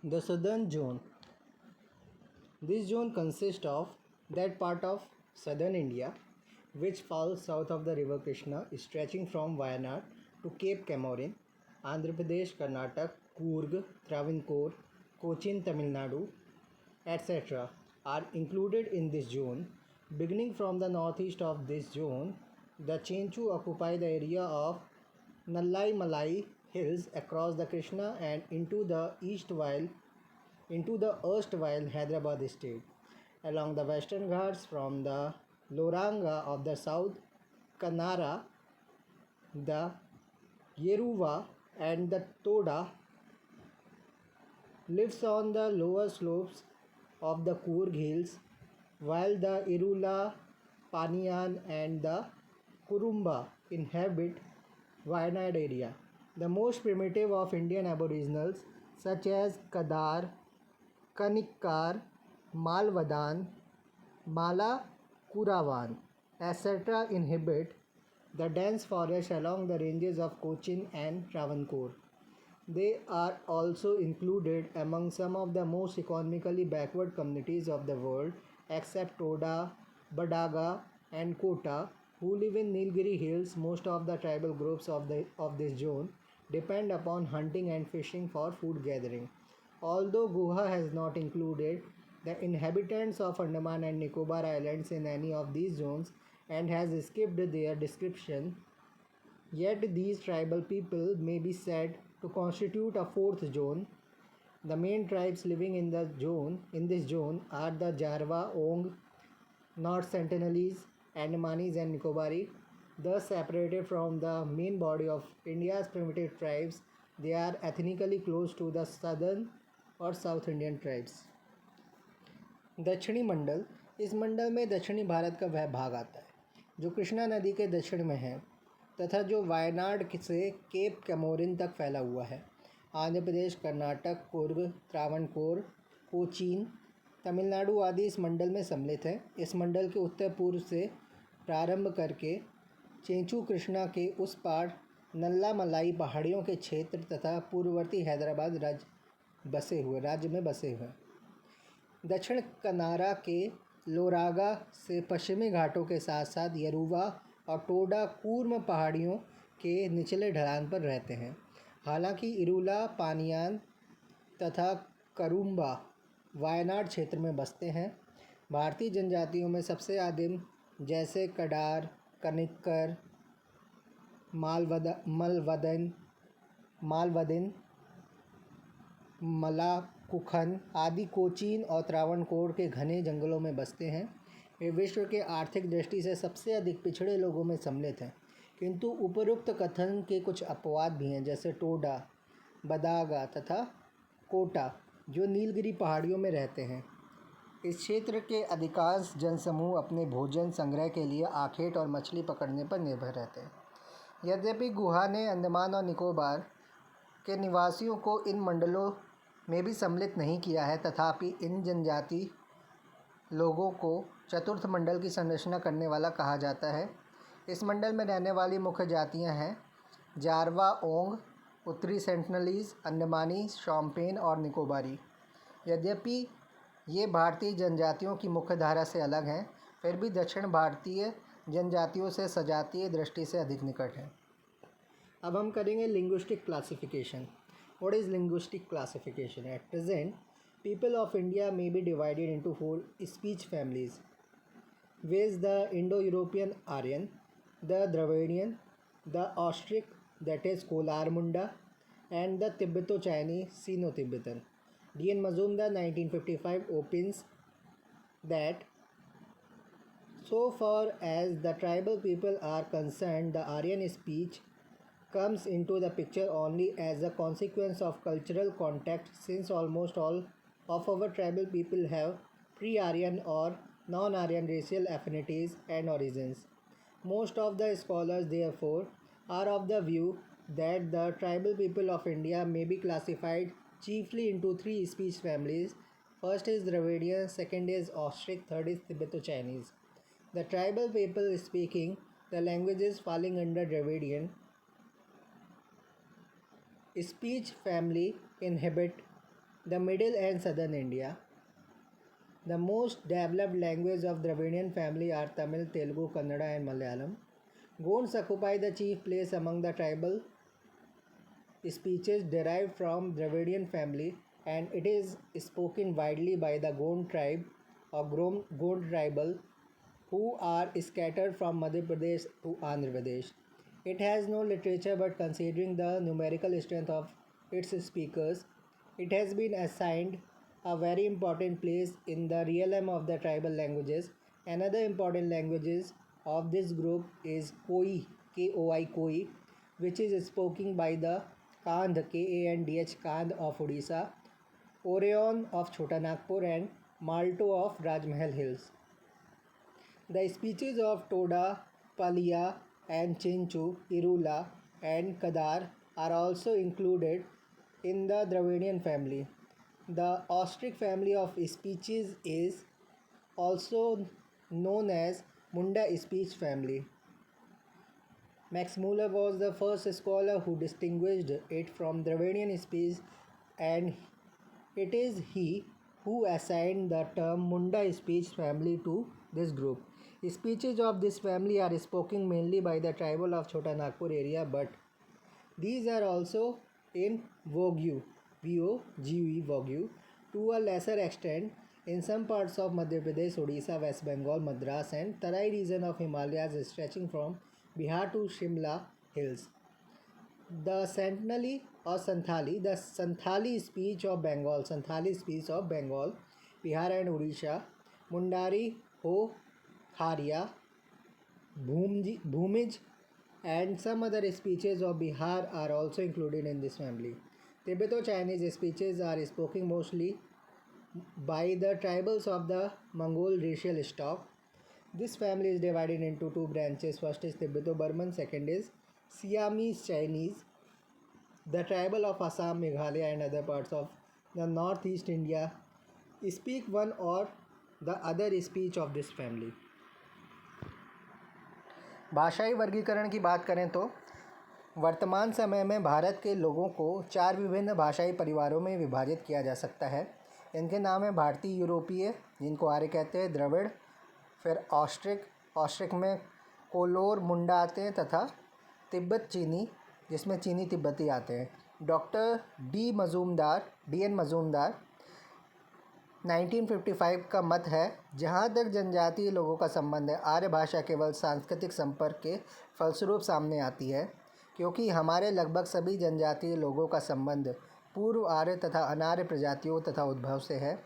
The southern zone. This zone consists of that part of southern India which falls south of the river Krishna, stretching from Wayanad to Cape Comorin, Andhra Pradesh, Karnataka, Coorg, Travancore, Cochin, Tamil Nadu, etc. are included in this zone. Beginning from the northeast of this zone, the Chenchu occupy the area of Nallai Malai hills across the Krishna and into the erstwhile Hyderabad state. Along the western ghats from the Loranga of the south, Kanara, the Yeruva and the Toda lives on the lower slopes of the Coorg hills, while the Irula, Paniyan and the Kurumba inhabit Wayanad area. The most primitive of Indian aboriginals such as Kadar, Kanikkar, Malvadan, Mala Kuravan, etc. inhabit the dense forest along the ranges of Cochin and Travancore. They are also included among some of the most economically backward communities of the world, except Toda, Badaga, and Kota, who live in Nilgiri Hills. Most of the tribal groups of this zone depend upon hunting and fishing for food gathering. Although Guha has not included the inhabitants of Andaman and Nicobar Islands in any of these zones and has skipped their description, yet these tribal people may be said to constitute a fourth zone. The main tribes living in this zone are the Jarwa, Ong, North Sentinelese, Andamanis and Nicobari. Thus separated from the main body of India's primitive tribes, they are ethnically close to the southern और south Indian tribes. दक्षिणी मंडल। इस मंडल में दक्षिणी भारत का वह भाग आता है जो कृष्णा नदी के दक्षिण में है तथा जो वायनाड से केप कैमोरिन तक फैला हुआ है। आंध्र प्रदेश, कर्नाटक, कुर्ग, त्रावणकोर, कोचीन, तमिलनाडु आदि इस मंडल में सम्मिलित हैं। इस मंडल के उत्तर पूर्व से प्रारंभ करके चेंचू कृष्णा के उस पार नल्ला मलाई पहाड़ियों के क्षेत्र तथा पूर्ववर्ती हैदराबाद राज्य में बसे हुए। दक्षिण कनारा के लोरागा से पश्चिमी घाटों के साथ साथ यरुवा और टोडा कूर्म पहाड़ियों के निचले ढलान पर रहते हैं। हालांकि इरुला, पानियान तथा करूम्बा वायनाड क्षेत्र में बसते हैं। भारतीय जनजातियों में सबसे आदिम जैसे कडार, कनिक्कर, मालवदिन, मलाकुखन आदि कोचीन और त्रावणकोर के घने जंगलों में बसते हैं। वे विश्व के आर्थिक दृष्टि से सबसे अधिक पिछड़े लोगों में सम्मिलित हैं, किंतु उपरोक्त कथन के कुछ अपवाद भी हैं, जैसे टोडा, बदागा तथा कोटा जो नीलगिरी पहाड़ियों में रहते हैं। इस क्षेत्र के अधिकांश जनसमूह अपने भोजन संग्रह के लिए आखेट और मछली पकड़ने पर निर्भर रहते हैं। यद्यपि गुहा ने अंडमान और निकोबार के निवासियों को इन मंडलों में भी सम्मिलित नहीं किया है, तथापि इन जनजाति लोगों को चतुर्थ मंडल की संरचना करने वाला कहा जाता है। इस मंडल में रहने वाली मुख्य जातियां हैं जारवा, ओंग, उत्तरी सेंटनलीज, अंडमानी, शॉम्पेन और निकोबारी। यद्यपि ये भारतीय जनजातियों की मुख्य धारा से अलग हैं, फिर भी दक्षिण भारतीय जनजातियों से सजातीय दृष्टि से अधिक निकट हैं। अब हम करेंगे linguistic classification. What is linguistic classification? At present people of India may be divided into 4 speech families, viz. The Indo-European Aryan, the Dravidian, the Austric, that is Kolar Munda, and the Tibeto-Chinese Sino-Tibetan. D.N. Mazumdar 1955 opines that so far as the tribal people are concerned, the Aryan speech comes into the picture only as a consequence of cultural contact, since almost all of our tribal people have pre-Aryan or non-Aryan racial affinities and origins. Most of the scholars, therefore, are of the view that the tribal people of India may be classified chiefly into 3 speech families. First is Dravidian, second is Austric, third is Tibeto-Chinese. The tribal people speaking the languages falling under Dravidian speech family inhabit The middle and southern India. The most developed languages of Dravidian family are Tamil, Telugu, Kannada, and Malayalam. Gonds occupy the chief place among the tribal speeches derived from Dravidian family, and it is spoken widely by the Gond tribe or Gond tribal who are scattered from Madhya Pradesh to Andhra Pradesh. It has no literature, but considering the numerical strength of its speakers, it has been assigned a very important place in the realm of the tribal languages. Another important languages of this group is Koi, Koi, Koi, which is spoken by the Kandh, Kandh, Kandh of Odisha, Orion of Chota Nagpur, and Malto of Rajmahal Hills. The speeches of Toda, Palia, and Chinchu, Irula, and Kadar are also included in the Dravidian family. The Austric family of speeches is also known as Munda speech family. Max Muller was the first scholar who distinguished it from Dravidian speech, and it is he who assigned the term Munda speech family to this group. Speeches of this family are spoken mainly by the tribal of Chota Nagpur area, but these are also in Vogue, V-O-G-U-E, Vogue, to a lesser extent in some parts of Madhya Pradesh, Odisha, West Bengal, Madras, and Tarai region of Himalayas stretching from Bihar to Shimla hills. The Santhali speech of Bengal, Bihar and Odisha, Mundari, Ho, Kharia, Bhumij, and some other speeches of Bihar are also included in this family. Tibeto-Chinese speeches are spoken mostly by the tribals of the Mongol racial stock. This family is divided into two branches. First is Tibeto-Burman, second is Siamese Chinese. The tribal of Assam, Meghalaya, and other parts of the northeast India speak one or the other speech of this family. भाषाई वर्गीकरण की बात करें तो वर्तमान समय में भारत के लोगों को 4 विभिन्न भाषाई परिवारों में विभाजित किया जा सकता है। इनके नाम है भारतीय यूरोपीय, जिनको आर्य कहते हैं, द्रविड़, फिर ऑस्ट्रिक में कोलोर, मुंडा आते हैं, तथा तिब्बत चीनी, जिसमें चीनी तिब्बती आते हैं। डॉक्टर डी एन मजूमदार 1955 का मत है, जहाँ तक जनजातीय लोगों का संबंध है, आर्य भाषा केवल सांस्कृतिक संपर्क के फलस्वरूप सामने आती है, क्योंकि हमारे लगभग सभी जनजातीय लोगों का संबंध पूर्व आर्य तथा अनार्य प्रजातियों तथा उद्भव से है।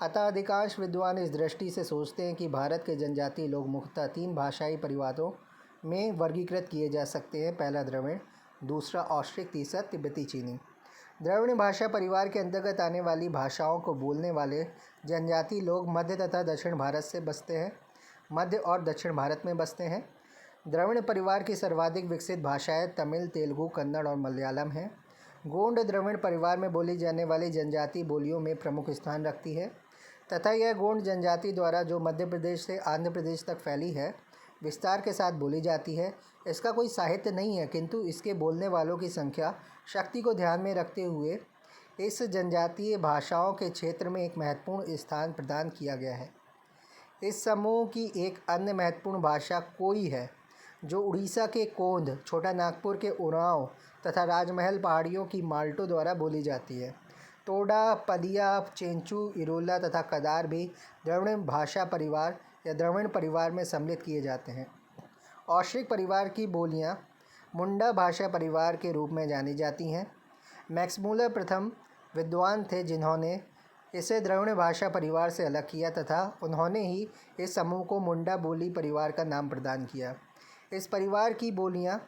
अतः अधिकांश विद्वान इस दृष्टि से सोचते हैं कि भारत के जनजातीय लोग मुख्यतः 3 भाषाई परिवारों में वर्गीकृत किए जा सकते हैं। पहला द्रविड़, दूसरा ऑस्ट्रिक, तीसरा तिब्बती चीनी। द्रविड़ भाषा परिवार के अंतर्गत आने वाली भाषाओं को बोलने वाले जनजातीय लोग मध्य तथा दक्षिण भारत से बसते हैं, मध्य और दक्षिण भारत में बसते हैं। द्रविड़ परिवार की सर्वाधिक विकसित भाषाएं तमिल, तेलुगु, कन्नड़ और मलयालम हैं। गोंड द्रविड़ परिवार में बोली जाने वाली जनजातीय बोलियों में प्रमुख स्थान रखती है तथा यह गोंड जनजाति द्वारा जो मध्य प्रदेश से आंध्र प्रदेश तक फैली है, विस्तार के साथ बोली जाती है। इसका कोई साहित्य नहीं है, किंतु इसके बोलने वालों की संख्या शक्ति को ध्यान में रखते हुए इस जनजातीय भाषाओं के क्षेत्र में एक महत्वपूर्ण स्थान प्रदान किया गया है। इस समूह की एक अन्य महत्वपूर्ण भाषा कोई है, जो उड़ीसा के कोंध, छोटा नागपुर के उरांव तथा राजमहल पहाड़ियों की माल्टो द्वारा बोली जाती है। टोडा, पलिया, चेंचू, इरोला तथा कदार भी द्रविड़ भाषा परिवार या द्रविड़ परिवार में सम्मिलित किए जाते हैं। ऑस्ट्रिक परिवार की बोलियां मुंडा भाषा परिवार के रूप में जानी जाती हैं। मैक्स मूलर प्रथम विद्वान थे जिन्होंने इसे द्रविड़ भाषा परिवार से अलग किया तथा उन्होंने ही इस समूह को मुंडा बोली परिवार का नाम प्रदान किया। इस परिवार की बोलियां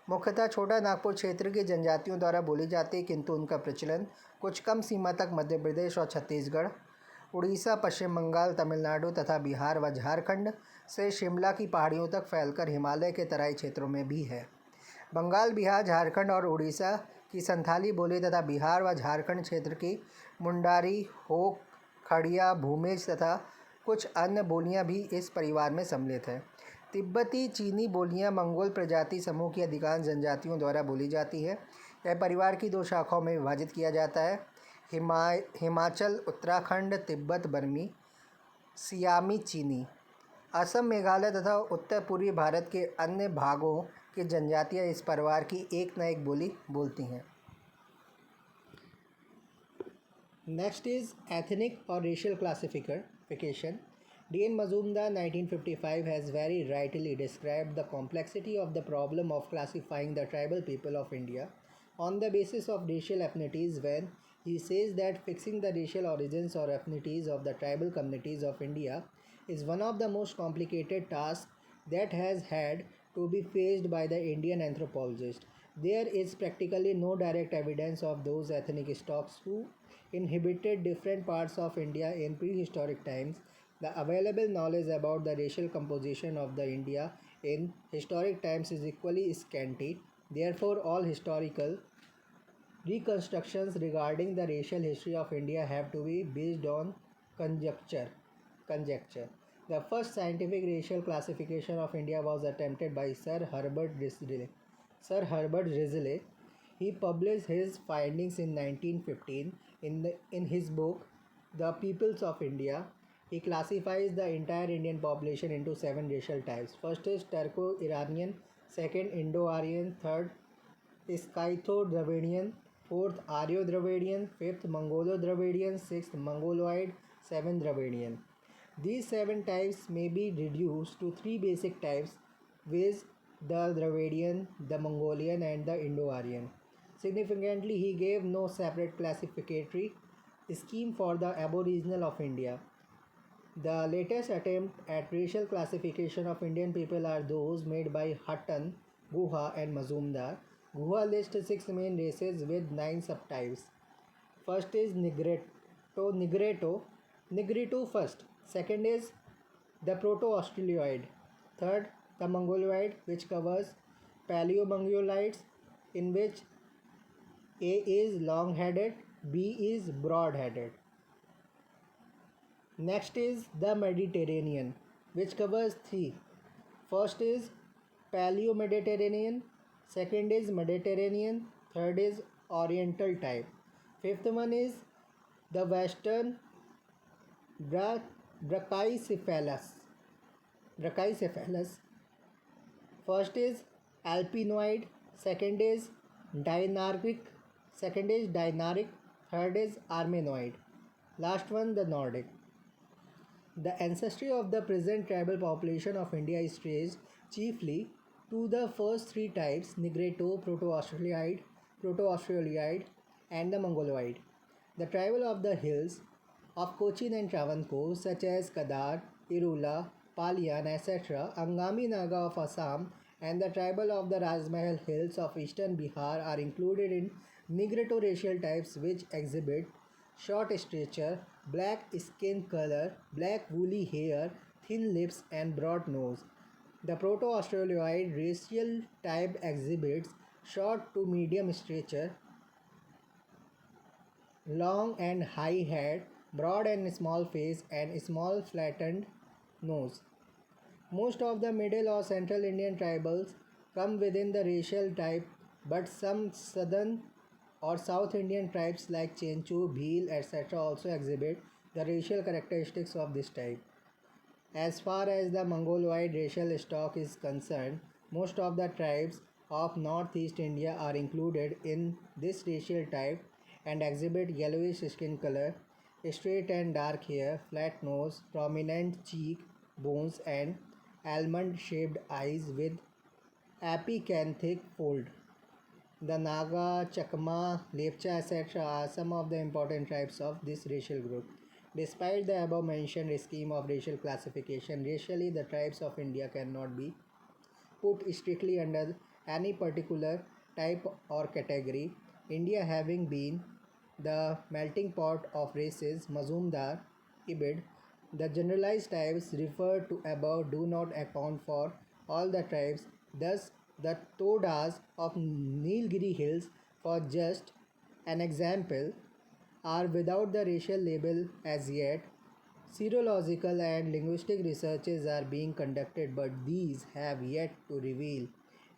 मुख्यतः छोटा नागपुर क्षेत्र के जनजातियों द्वारा बोली जाती है, किंतु उनका प्रचलन कुछ कम सीमा तक मध्य प्रदेश और छत्तीसगढ़, उड़ीसा, पश्चिम बंगाल, तमिलनाडु तथा बिहार व झारखंड से शिमला की पहाड़ियों तक फैलकर हिमालय के तराई क्षेत्रों में भी है। बंगाल, बिहार, झारखंड और उड़ीसा की संथाली बोली तथा बिहार व झारखंड क्षेत्र की मुंडारी, हो, खड़िया, भूमिज तथा कुछ अन्य बोलियां भी इस परिवार में सम्मिलित हैं। तिब्बती चीनी बोलियां मंगोल प्रजाति समूह की अधिकांश जनजातियों द्वारा बोली जाती है। यह परिवार की 2 शाखाओं में विभाजित किया जाता है। हिमाचल, उत्तराखंड, तिब्बत बर्मी, सियामी चीनी। असम, मेघालय तथा उत्तर पूर्वी भारत के अन्य भागों की जनजातियां इस परिवार की एक न एक बोली बोलती हैं। नेक्स्ट इज एथनिक और racial classification. D.N. Mazumdar 1955 has very rightly described the complexity of the problem of classifying the tribal people of India on the basis of racial affinities when he says that fixing the racial origins or affinities of the tribal communities of India is one of the most complicated tasks that has had to be faced by the Indian anthropologist. There is practically no direct evidence of those ethnic stocks who inhabited different parts of India in prehistoric times. The available knowledge about the racial composition of the India in historic times is equally scanty. Therefore, all historical reconstructions regarding the racial history of India have to be based on conjecture. The first scientific racial classification of India was attempted by Sir Herbert Risley. He published his findings in 1915 in his book The Peoples of India. He classifies the entire Indian population into 7 racial types. First is Turco-Iranian, second Indo-Aryan, third Scytho-Dravidian, fourth Aryo-Dravidian, fifth Mongolo-Dravidian, sixth Mongoloid, seventh Dravidian. These 7 types may be reduced to 3 basic types, viz. The Dravidian, the Mongolian and the Indo-Aryan. Significantly, he gave no separate classificatory scheme for the Aboriginal of India. The latest attempt at racial classification of Indian people are those made by Hutton, Guha and Mazumdar. Guha lists 6 main races with 9 subtypes. First is Negrito first. Second is the Proto-Australoid. Third, the Mongoloid, which covers Paleo-Mongolites, in which A is long-headed, B is broad-headed. Next is the Mediterranean, which covers 3. First is Paleo-Mediterranean, second is Mediterranean, third is Oriental type. Fifth one is the Western Brachycephalus. First is Alpinoid, second is Dinaric, third is Armenoid. Last one, the Nordic. The ancestry of the present tribal population of India is traced chiefly to the first 3 types, Negrito, Proto-Australoid and the Mongoloid. The tribal of the hills of Cochin and Travancore, such as Kadar, Irula, Palian, etc., Angami Naga of Assam, and the tribal of the Rajmahal hills of eastern Bihar are included in Negrito racial types, which exhibit short stature, black skin color, black woolly hair, thin lips, and broad nose. The Proto-Australoid racial type exhibits short to medium stature, long and high head, broad and small face, and small flattened nose. Most of the Middle or Central Indian tribals come within the racial type, but some Southern or South Indian tribes like Chenchu, Bhil, etc. also exhibit the racial characteristics of this type. As far as the Mongoloid racial stock is concerned, most of the tribes of northeast India are included in this racial type and exhibit yellowish skin color, straight and dark hair, flat nose, prominent cheek bones, and almond-shaped eyes with epicanthic fold. The Naga, Chakma, Lepcha, etc. are some of the important tribes of this racial group. Despite the above mentioned scheme of racial classification, racially the tribes of India cannot be put strictly under any particular type or category. India having been the melting pot of races, Mazumdar, Ibid, the generalized types referred to above do not account for all the tribes. Thus, the Todas of Nilgiri Hills, for just an example, are without the racial label as yet. Serological and linguistic researches are being conducted, but these have yet to reveal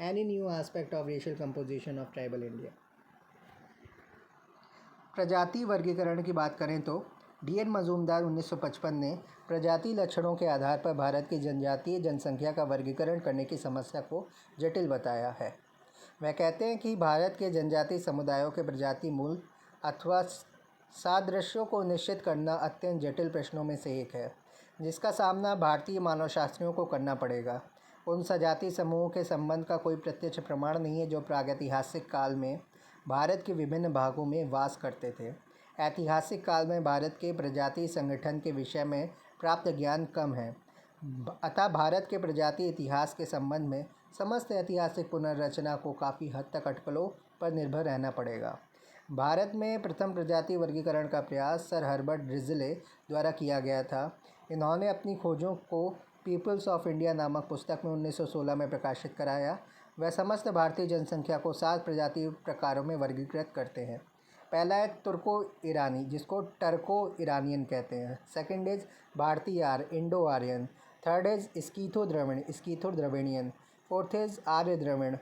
any new aspect of racial composition of tribal India. प्रजाति वर्गीकरण की बात करें तो D.N. Majumdar 1955 ने प्रजाति लक्षणों के आधार पर भारत की जनजातीय जनसंख्या का वर्गीकरण करने की समस्या को जटिल बताया है। वह कहते हैं कि भारत के जनजातीय समुदायों के प्रजाति मूल अथवा सादृश्यों को निश्चित करना अत्यंत जटिल प्रश्नों में से एक है, जिसका सामना भारतीय मानवशास्त्रियों को करना पड़ेगा। उन सजातीय समूहों के संबंध का कोई प्रत्यक्ष प्रमाण नहीं है जो प्रागैतिहासिक काल में भारत के विभिन्न भागों में वास करते थे। ऐतिहासिक काल में भारत के प्रजातीय संगठन के विषय में प्राप्त ज्ञान कम है, अतः भारत के प्रजातीय इतिहास के संबंध में समस्त ऐतिहासिक पुनर्रचना को काफ़ी हद तक अटकलों पर निर्भर रहना पड़ेगा। भारत में प्रथम प्रजाति वर्गीकरण का प्रयास सर हर्बर्ट ड्रिज़ले द्वारा किया गया था। इन्होंने अपनी खोजों को पीपल्स ऑफ इंडिया नामक पुस्तक में 1916 में प्रकाशित कराया। वह समस्त भारतीय जनसंख्या को 7 प्रजातीय प्रकारों में वर्गीकृत करते हैं। पहला है तुर्को ईरानी, जिसको टर्को ईरानियन कहते हैं। सेकंड इज़ भारतीय Indo Aryan. Third is Scytho Dravid, Scytho Dravidian. Fourth is Arya Dravid.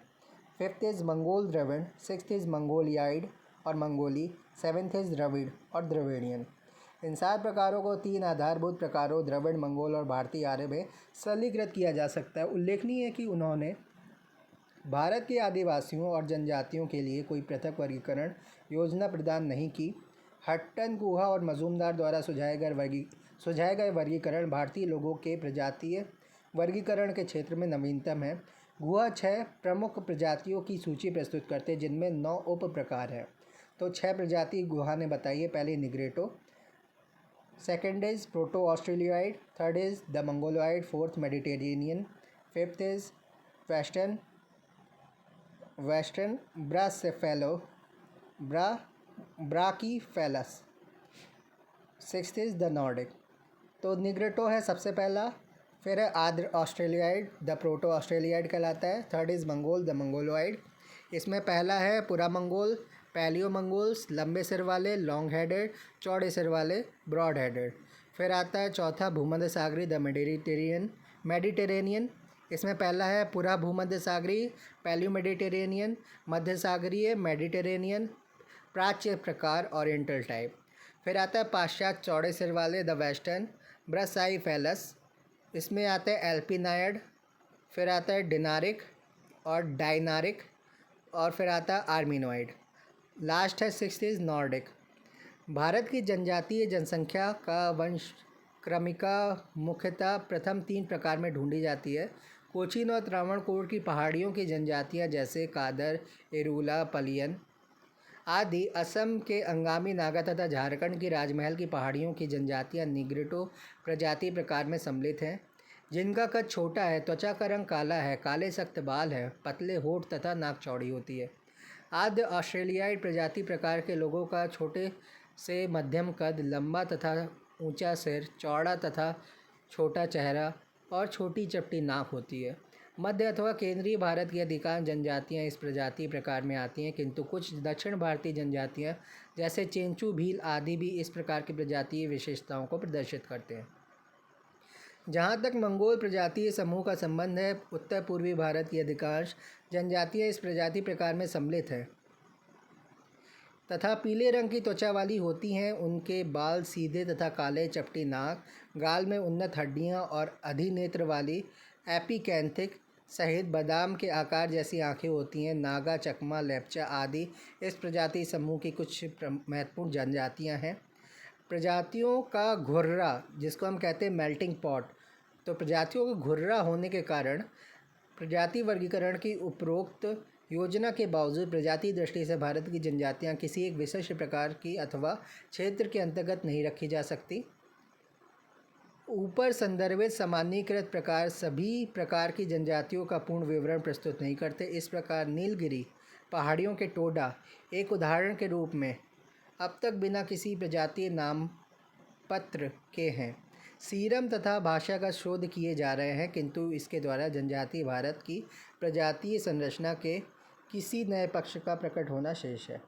Fifth is Mongol Dravid. Sixth is Mongoloid और मंगोली। सेवन्थ इज़ द्रविड़ और द्रविड़ियन। इन 7 प्रकारों को 3 आधारभूत प्रकारों द्रविड़, मंगोल और भारतीय आर्य में सरलीकृत किया जा सकता है। उल्लेखनीय है कि उन्होंने भारत के आदिवासियों और जनजातियों के लिए कोई पृथक वर्गीकरण योजना प्रदान नहीं की। हट्टन, गुहा और मजूमदार द्वारा सुझाए गए वर्गीकरण भारतीय लोगों के प्रजातीय वर्गीकरण के क्षेत्र में नवीनतम है। गुहा 6 प्रमुख प्रजातियों की सूची प्रस्तुत करते हैं, जिनमें 9 उप प्रकार हैं। तो 6 प्रजाति गुहा ने बताई है। पहले Negrito, second is proto Australoid, third is the Mongoloid, fourth Mediterranean, fifth is western brachycephals, sixth is the Nordic. तो निग्रेटो है सबसे पहला, फिर है आर्द्र ऑस्ट्रेलियाइड, द प्रोटो ऑस्ट्रेलियाइड कहलाता है। Third is Mongol, the Mongoloid. इसमें पहला है पुरा मंगोल, पैलियो मंगोल्स, लंबे सिर वाले लॉन्ग हेडेड, चौड़े सिर वाले ब्रॉड हेडेड। फिर आता है चौथा भूमध्य सागरी, द मेडिटेरेनियन। इसमें पहला है पुरा भूमध्य सागरी, पैलियो मेडिटेरेनियन, मध्य सागरीय मेडिटेरेनियन, प्राच्य प्रकार ओरिएंटल टाइप। फिर आता है पाश्चात्य चौड़े सिर वाले, द वेस्टर्न ब्राकीफेलस। इसमें आता है एल्पिनाइड, फिर आता है डिनारिक और डायनारिक, और फिर आता है आर्मिनोइड। लास्ट है सिक्स्थ इज़ नॉर्डिक। भारत की जनजातीय जनसंख्या का वंश क्रमिका मुख्यतः प्रथम 3 प्रकार में ढूंढी जाती है। कोचीन और त्रावणकोर की पहाड़ियों की जनजातियां जैसे कादर, एरुला, पलियन आदि, असम के अंगामी नागा तथा झारखंड की राजमहल की पहाड़ियों की जनजातियां निग्रेटो प्रजाति प्रकार में सम्मिलित हैं, जिनका कद छोटा है, त्वचा का रंग काला है, काले सख्त बाल है, पतले होठ तथा नाक चौड़ी होती है। आद्य ऑस्ट्रेलियाइड प्रजाति प्रकार के लोगों का छोटे से मध्यम कद, लंबा तथा ऊंचा सिर, चौड़ा तथा छोटा चेहरा और छोटी चपटी नाक होती है। मध्य अथवा केंद्रीय भारत की अधिकांश जनजातियां इस प्रजाति प्रकार में आती हैं, किंतु कुछ दक्षिण भारतीय जनजातियां जैसे चेंचू, भील आदि भी इस प्रकार की प्रजातीय विशेषताओं को प्रदर्शित करते हैं। जहाँ तक मंगोल प्रजातीय समूह का संबंध है, उत्तर पूर्वी भारत की अधिकांश जनजातियाँ इस प्रजाति प्रकार में सम्मिलित हैं तथा पीले रंग की त्वचा वाली होती हैं। उनके बाल सीधे तथा काले, चपटी नाक, गाल में उन्नत हड्डियाँ और अधिनेत्र वाली एपिकैंथिक सहित बादाम के आकार जैसी आँखें होती हैं। नागा, चकमा, लेप्चा आदि इस प्रजाति समूह की कुछ महत्वपूर्ण जनजातियाँ हैं। प्रजातियों का घुर्रा, जिसको हम कहते हैं मेल्टिंग पॉट, तो प्रजातियों का घुर्रा होने के कारण प्रजाति वर्गीकरण की उपरोक्त योजना के बावजूद प्रजाति दृष्टि से भारत की जनजातियां किसी एक विशिष्ट प्रकार की अथवा क्षेत्र के अंतर्गत नहीं रखी जा सकती। ऊपर संदर्भित सामान्यीकृत प्रकार सभी प्रकार की जनजातियों का पूर्ण विवरण प्रस्तुत नहीं करते। इस प्रकार नीलगिरी पहाड़ियों के टोडा एक उदाहरण के रूप में अब तक बिना किसी प्रजातीय नाम पत्र के हैं। सीरम तथा भाषा का शोध किए जा रहे हैं, किंतु इसके द्वारा जनजातीय भारत की प्रजातीय संरचना के किसी नए पक्ष का प्रकट होना शेष है।